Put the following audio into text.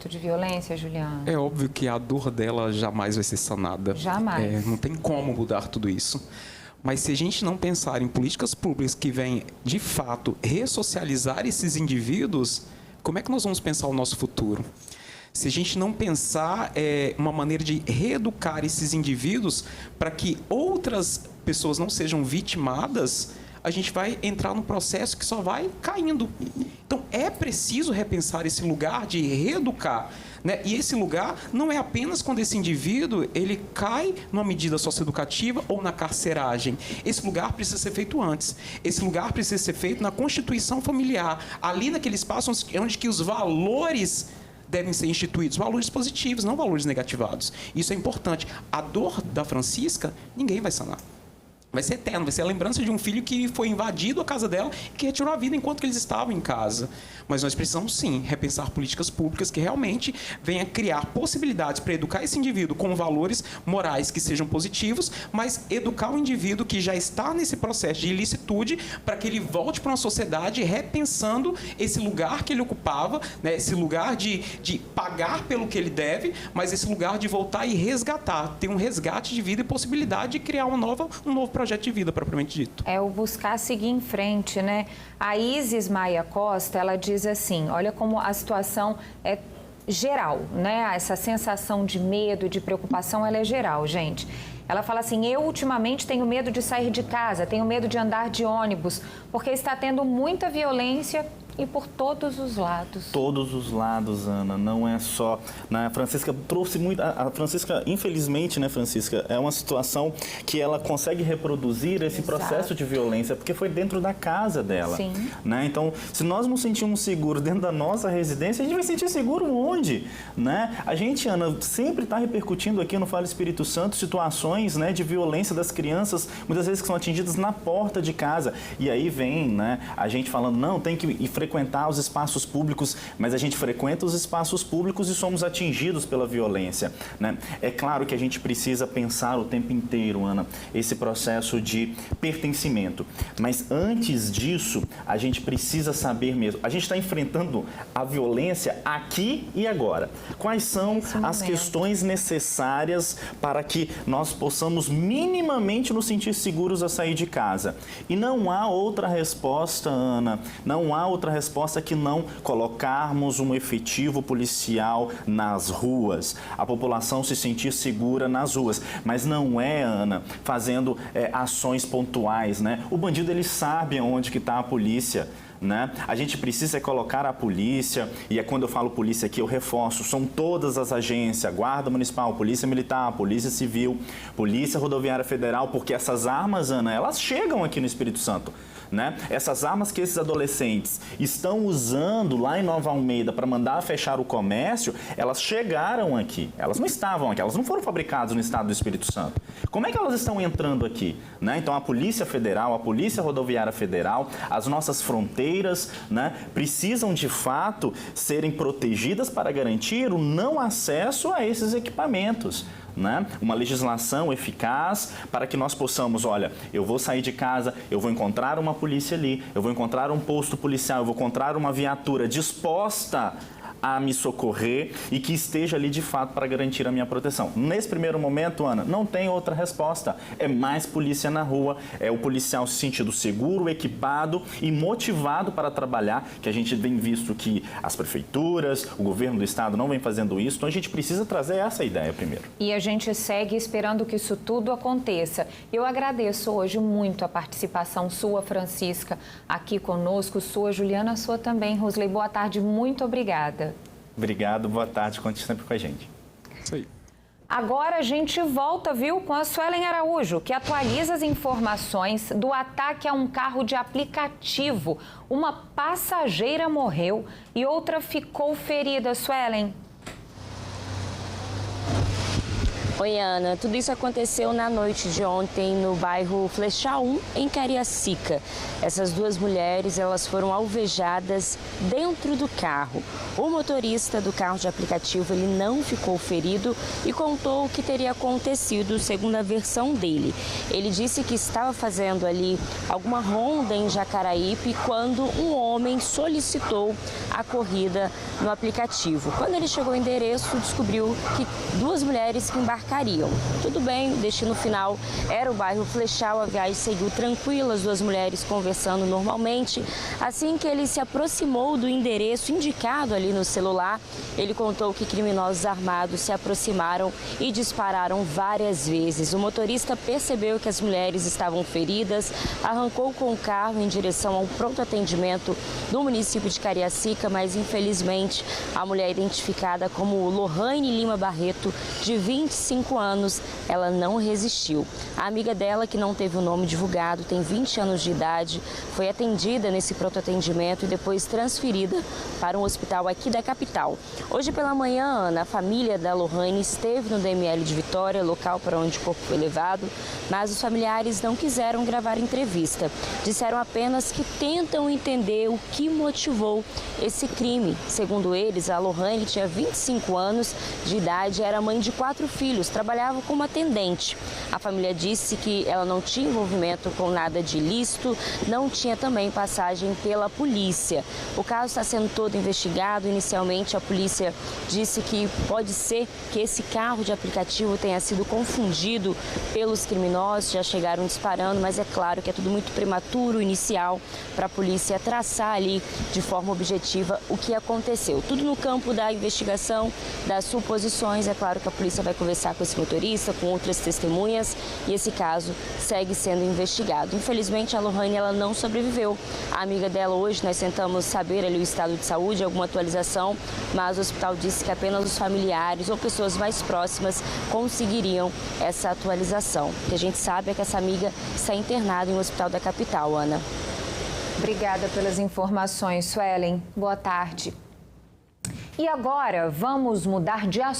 de violência, Juliana? É óbvio que a dor dela jamais vai ser sanada. Jamais. Não tem como mudar tudo isso. Mas se a gente não pensar em políticas públicas que vêm, de fato, ressocializar esses indivíduos, como é que nós vamos pensar o nosso futuro? Se a gente não pensar uma maneira de reeducar esses indivíduos para que outras pessoas não sejam vitimadas, a gente vai entrar num processo que só vai caindo. Então, é preciso repensar esse lugar de reeducar, né? E esse lugar não é apenas quando esse indivíduo ele cai numa medida socioeducativa ou na carceragem. Esse lugar precisa ser feito antes. Esse lugar precisa ser feito na constituição familiar, ali naquele espaço onde que os valores devem ser instituídos, valores positivos, não valores negativados. Isso é importante. A dor da Francisca, ninguém vai sanar. Vai ser eterno, vai ser a lembrança de um filho que foi invadido a casa dela e que retirou a vida enquanto que eles estavam em casa. Mas nós precisamos, sim, repensar políticas públicas que realmente venham criar possibilidades para educar esse indivíduo com valores morais que sejam positivos, mas educar o indivíduo que já está nesse processo de ilicitude para que ele volte para uma sociedade repensando esse lugar que ele ocupava, né, esse lugar de pagar pelo que ele deve, mas esse lugar de voltar e resgatar, ter um resgate de vida e possibilidade de criar um novo projeto de vida, propriamente dito. É o buscar seguir em frente, né? A Isis Maia Costa, ela diz assim, olha como a situação é geral, né? Essa sensação de medo, de preocupação, ela é geral, gente. Ela fala assim, eu ultimamente tenho medo de sair de casa, tenho medo de andar de ônibus, porque está tendo muita violência e por todos os lados. Todos os lados, Ana, não é só... A Francisca trouxe muito... A Francisca, infelizmente, né, Francisca, é uma situação que ela consegue reproduzir esse processo de violência, porque foi dentro da casa dela. Sim. Né? Então, se nós não sentimos seguro dentro da nossa residência, a gente vai sentir seguro onde? Né? A gente, Ana, sempre está repercutindo aqui no Fala Espírito Santo situações, né, de violência das crianças, muitas vezes que são atingidas na porta de casa. E aí vem, né, a gente falando, não, tem que ir frequentar os espaços públicos, mas a gente frequenta os espaços públicos e somos atingidos pela violência, né? É claro que a gente precisa pensar o tempo inteiro, Ana, esse processo de pertencimento. Mas antes disso, a gente precisa saber mesmo, a gente está enfrentando a violência aqui e agora. Quais são as questões necessárias para que nós possamos minimamente nos sentir seguros a sair de casa? E não há outra resposta, Ana, não há outra resposta que não colocarmos um efetivo policial nas ruas, a população se sentir segura nas ruas, mas não é, Ana, fazendo ações pontuais, né? O bandido, ele sabe onde que está a polícia, né? A gente precisa colocar a polícia, e quando eu falo polícia aqui eu reforço, são todas as agências, Guarda Municipal, Polícia Militar, Polícia Civil, Polícia Rodoviária Federal, porque essas armas, Ana, elas chegam aqui no Espírito Santo. Né? Essas armas que esses adolescentes estão usando lá em Nova Almeida para mandar fechar o comércio, elas chegaram aqui, elas não estavam aqui, elas não foram fabricadas no estado do Espírito Santo. Como é que elas estão entrando aqui? Né? Então a Polícia Federal, a Polícia Rodoviária Federal, as nossas fronteiras, né, precisam de fato serem protegidas para garantir o não acesso a esses equipamentos. Né? Uma legislação eficaz para que nós possamos, olha, eu vou sair de casa, eu vou encontrar uma polícia ali, eu vou encontrar um posto policial, eu vou encontrar uma viatura disposta a me socorrer e que esteja ali de fato para garantir a minha proteção. Nesse primeiro momento, Ana, não tem outra resposta. É mais polícia na rua, é o policial se sentindo seguro, equipado e motivado para trabalhar, que a gente vem visto que as prefeituras, o governo do estado não vem fazendo isso, então a gente precisa trazer essa ideia primeiro. E a gente segue esperando que isso tudo aconteça. Eu agradeço hoje muito a participação sua, Francisca, aqui conosco, sua, Juliana, sua também. Rosley, boa tarde, muito obrigada. Obrigado, boa tarde, conte sempre com a gente. Isso aí. Agora a gente volta, viu, com a Suelen Araújo, que atualiza as informações do ataque a um carro de aplicativo. Uma passageira morreu e outra ficou ferida. Suelen. Oi, Ana. Tudo isso aconteceu na noite de ontem no bairro Flechal 1, em Cariacica. Essas duas mulheres, elas foram alvejadas dentro do carro. O motorista do carro de aplicativo, ele não ficou ferido e contou o que teria acontecido, segundo a versão dele. Ele disse que estava fazendo ali alguma ronda em Jacaraípe quando um homem solicitou a corrida no aplicativo. Quando ele chegou ao endereço, descobriu que duas mulheres que embarcariam. Tudo bem, o destino final era o bairro Flechal, a viagem seguiu tranquila, as duas mulheres conversando normalmente. Assim que ele se aproximou do endereço indicado ali no celular, ele contou que criminosos armados se aproximaram e dispararam várias vezes. O motorista percebeu que as mulheres estavam feridas, arrancou com o carro em direção ao pronto atendimento do município de Cariacica, mas infelizmente a mulher identificada como Lohane Lima Barreto, de 25 anos, ela não resistiu. A amiga dela, que não teve o nome divulgado, tem 20 anos de idade, foi atendida nesse pronto atendimento e depois transferida para um hospital aqui da capital. Hoje pela manhã, Ana, a família da Lohane esteve no DML de Vitória, local para onde o corpo foi levado, mas os familiares não quiseram gravar entrevista. Disseram apenas que tentam entender o que motivou esse crime. Segundo eles, a Lohane tinha 25 anos de idade, era mãe de 4 filhos, trabalhava como atendente. A família disse que ela não tinha envolvimento com nada de ilícito, não tinha também passagem pela polícia. O caso está sendo todo investigado. Inicialmente, a polícia disse que pode ser que esse carro de aplicativo tenha sido confundido pelos criminosos, já chegaram disparando, mas é claro que é tudo muito prematuro, inicial, para a polícia traçar ali de forma objetiva o que aconteceu. Tudo no campo da investigação, das suposições. É claro que a polícia vai conversar com esse motorista, com outras testemunhas, e esse caso segue sendo investigado. Infelizmente, a Lohane, ela não sobreviveu. A amiga dela, hoje nós tentamos saber ali o estado de saúde, alguma atualização, mas o hospital disse que apenas os familiares ou pessoas mais próximas conseguiriam essa atualização. O que a gente sabe é que essa amiga está internada em um hospital da capital, Ana. Obrigada pelas informações, Suelen. Boa tarde. E agora vamos mudar de assunto.